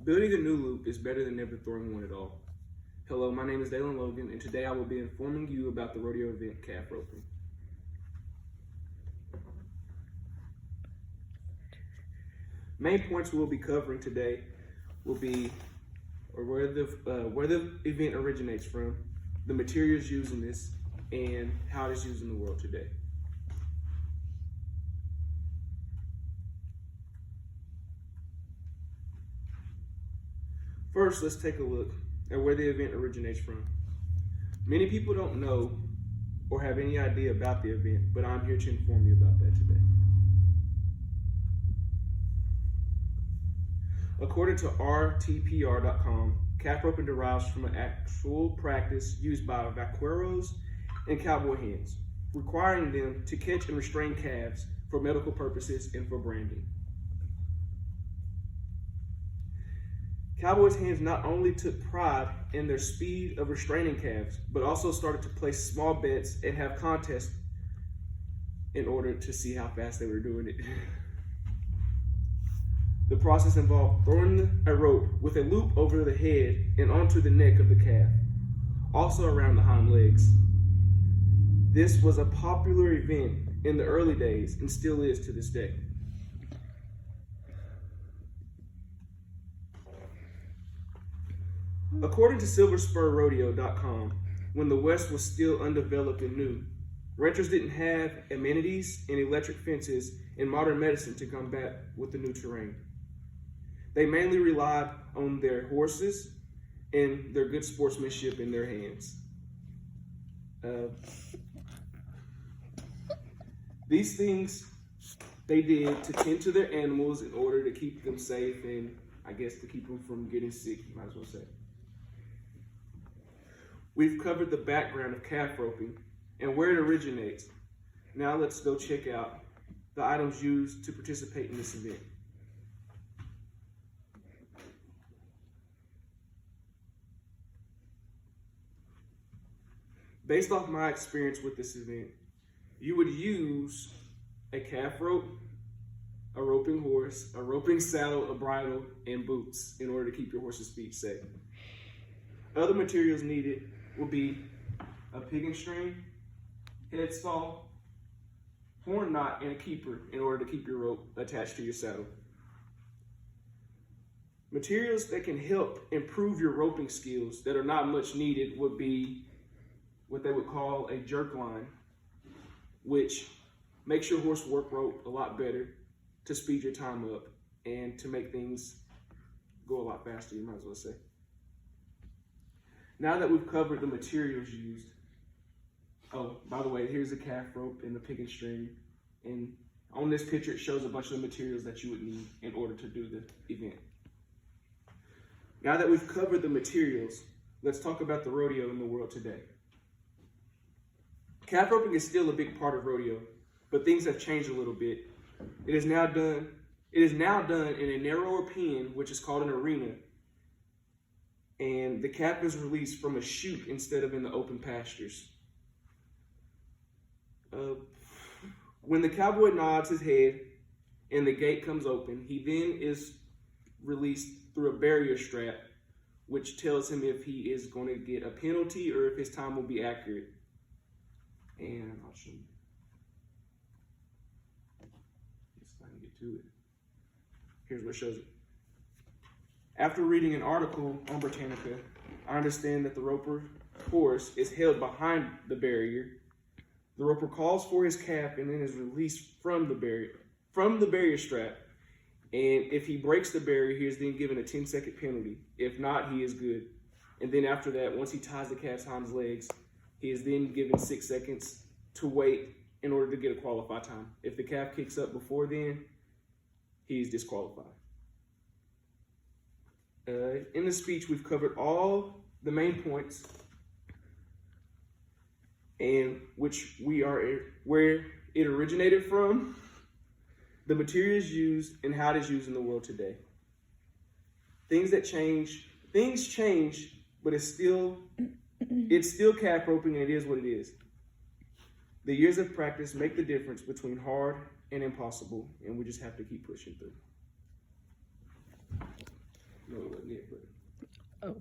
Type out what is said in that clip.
Building a new loop is better than never throwing one at all. Hello, my name is Dalone Logan, and today I will be informing you about the rodeo event calf roping. Main points we'll be covering today will be where the event originates from, the materials used in this, and how it is used in the world today. First, let's take a look at where the event originates from. Many people don't know or have any idea about the event, but I'm here to inform you about that today. According to RTPR.com, calf roping derives from an actual practice used by vaqueros and cowboy hands, requiring them to catch and restrain calves for medical purposes and for branding. Cowboys' hands not only took pride in their speed of restraining calves, but also started to place small bets and have contests in order to see how fast they were doing it. The process involved throwing a rope with a loop over the head and onto the neck of the calf, also around the hind legs. This was a popular event in the early days and still is to this day. According to SilverSpurRodeo.com, when the West was still undeveloped and new, ranchers didn't have amenities and electric fences and modern medicine to combat with the new terrain. They mainly relied on their horses and their good sportsmanship in their hands. These things they did to tend to their animals in order to keep them safe and, I guess, to keep them from getting sick, you might as well say. We've covered the background of calf roping and where it originates. Now let's go check out the items used to participate in this event. Based off my experience with this event, you would use a calf rope, a roping horse, a roping saddle, a bridle, and boots in order to keep your horse's feet safe. Other materials needed would be a pigging string, headstall, horn knot, and a keeper in order to keep your rope attached to your saddle. Materials that can help improve your roping skills that are not much needed would be what they would call a jerk line, which makes your horse work rope a lot better to speed your time up and to make things go a lot faster, you might as well say. Now that we've covered the materials used, oh, by the way, here's the calf rope and the pigging string. And on this picture, it shows a bunch of the materials that you would need in order to do the event. Now that we've covered the materials, let's talk about the rodeo in the world today. Calf roping is still a big part of rodeo, but things have changed a little bit. It is now done in a narrower pen, which is called an arena, and the calf is released from a chute instead of in the open pastures. When the cowboy nods his head and the gate comes open, he then is released through a barrier strap, which tells him if he is going to get a penalty or if his time will be accurate. And I'll show you. Yes, I can get to it. Here's what shows it. After reading an article on Britannica, I understand that the roper horse is held behind the barrier. The roper calls for his calf and then is released from the barrier strap. And if he breaks the barrier, he is then given a 10-second penalty. If not, he is good. And then after that, once he ties the calf's hind legs, he is then given 6 seconds to wait in order to get a qualified time. If the calf kicks up before then, he's disqualified. In the speech, we've covered all the main points and where it originated from, the materials used, and how it is used in the world today. Things change, but it's still calf roping, and it is what it is. The years of practice make the difference between hard and impossible, and we just have to keep pushing through. No way. Yeah, but Oh.